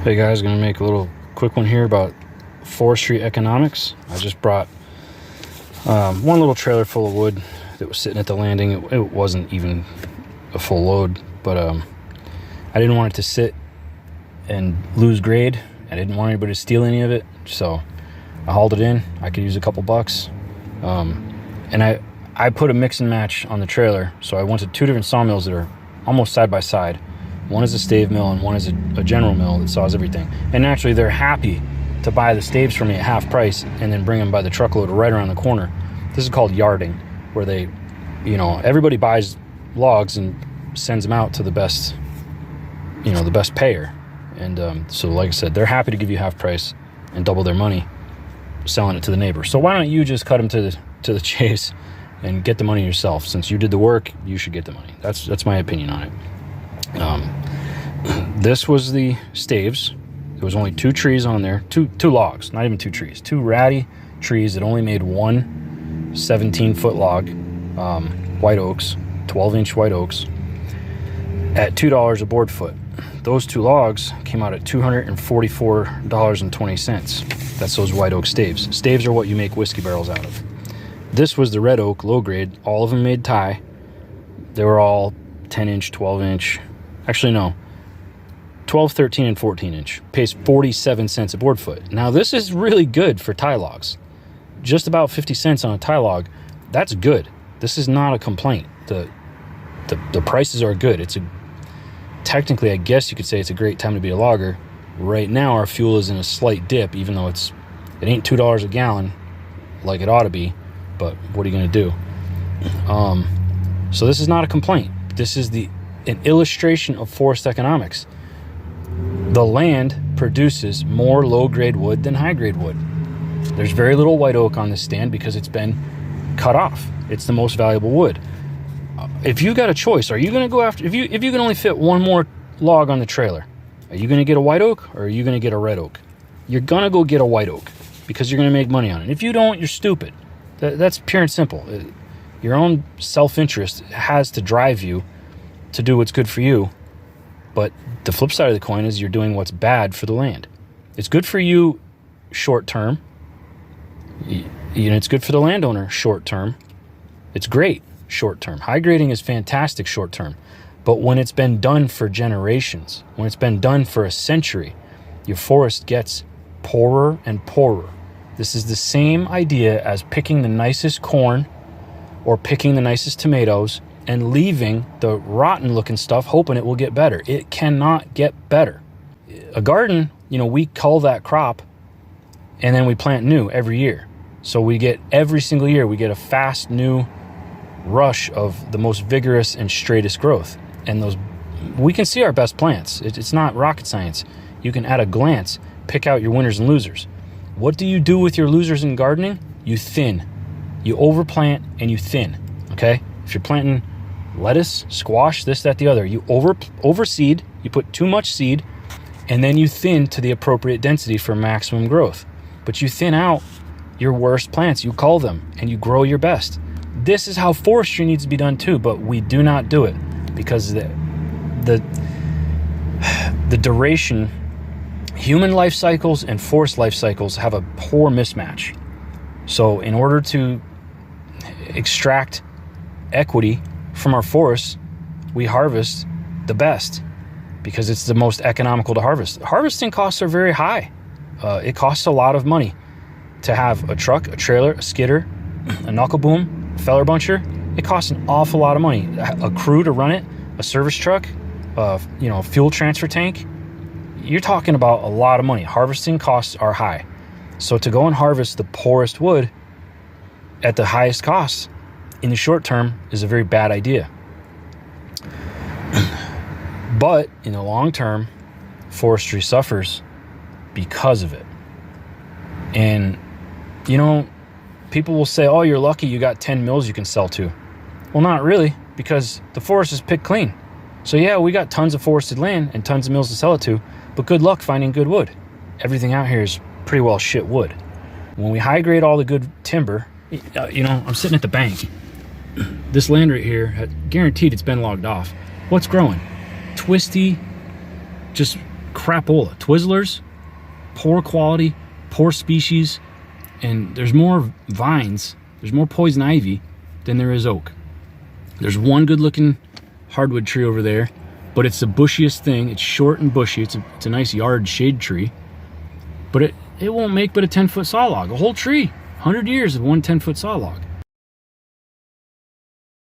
Hey guys, gonna make a little quick one here about forestry economics. I just brought one little trailer full of wood that was sitting at the landing. It wasn't even a full load, but I didn't want it to sit and lose grade. I didn't want anybody to steal any of it, so I hauled it in. I could use a couple bucks, and I put a mix and match on the trailer. So I went to two different sawmills that are almost side by side. One is a stave mill and one is a general mill that saws everything. And naturally, they're happy to buy the staves from me at half price and then bring them by the truckload right around the corner. This is called yarding, where they, everybody buys logs and sends them out to the best, the best payer. And so like I said, they're happy to give you half price and double their money selling it to the neighbor. So why don't you just cut them to the chase and get the money yourself? Since you did the work, you should get the money. That's my opinion on it. This was the staves. There was only two trees on there, two logs, not even two trees, two ratty trees that only made one 17-foot log, white oaks, 12-inch white oaks, at $2 a board foot. Those two logs came out at $244.20. That's those white oak staves. Staves are what you make whiskey barrels out of. This was the red oak, low grade. All of them made tie. They were all 10-inch, 12-inch. Actually, no. 12, 13, and 14-inch. Pays 47 cents a board foot. Now, this is really good for tie logs. Just about 50 cents on a tie log. That's good. This is not a complaint. The prices are good. Technically, I guess you could say it's a great time to be a logger. Right now, our fuel is in a slight dip, even though it ain't $2 a gallon like it ought to be. But what are you going to do? So this is not a complaint. This is an illustration of forest economics. The land produces more low-grade wood than high-grade wood. There's very little white oak on this stand because it's been cut off. It's the most valuable wood. If you got a choice, are you going to go after, if you can only fit one more log on the trailer, are you going to get a white oak or are you going to get a red oak? You're going to go get a white oak because you're going to make money on it. If you don't, you're stupid. That's pure and simple. Your own self-interest has to drive you to do what's good for you. But the flip side of the coin is you're doing what's bad for the land. It's good for you short term. It's good for the landowner short term. It's great short term. High grading is fantastic short term. But when it's been done for generations, when it's been done for a century, your forest gets poorer and poorer. This is the same idea as picking the nicest corn or picking the nicest tomatoes and leaving the rotten looking stuff hoping it will get better. It cannot get better. A garden, we cull that crop and then we plant new every year. So every single year, we get a fast new rush of the most vigorous and straightest growth. And we can see our best plants. It's not rocket science. You can at a glance pick out your winners and losers. What do you do with your losers in gardening? You thin. You overplant and you thin, okay? If you're planting lettuce, squash, this, that, the other, you overseed, you put too much seed, and then you thin to the appropriate density for maximum growth. But you thin out your worst plants, you cull them, and you grow your best. This is how forestry needs to be done too, but we do not do it because the duration, human life cycles and forest life cycles have a poor mismatch. So in order to extract equity from our forests, we harvest the best because it's the most economical to harvest. Harvesting costs are very high. It costs a lot of money to have a truck, a trailer, a skidder, a knuckle boom, a feller buncher. It costs an awful lot of money. A crew to run it, a service truck, a fuel transfer tank. You're talking about a lot of money. Harvesting costs are high. So to go and harvest the poorest wood at the highest cost in the short term is a very bad idea. But in the long term, forestry suffers because of it. And, people will say, oh, you're lucky you got 10 mills you can sell to. Well, not really, because the forest is picked clean. So yeah, we got tons of forested land and tons of mills to sell it to, but good luck finding good wood. Everything out here is pretty well shit wood. When we high grade all the good timber, I'm sitting at the bank. This land right here, guaranteed it's been logged off. What's growing? Twisty, just crapola. Twizzlers, poor quality, poor species, and there's more vines, there's more poison ivy than there is oak. There's one good looking hardwood tree over there, but it's the bushiest thing. It's short and bushy. It's a nice yard shade tree, but it won't make but a 10-foot saw log. A whole tree, 100 years of one 10-foot saw log.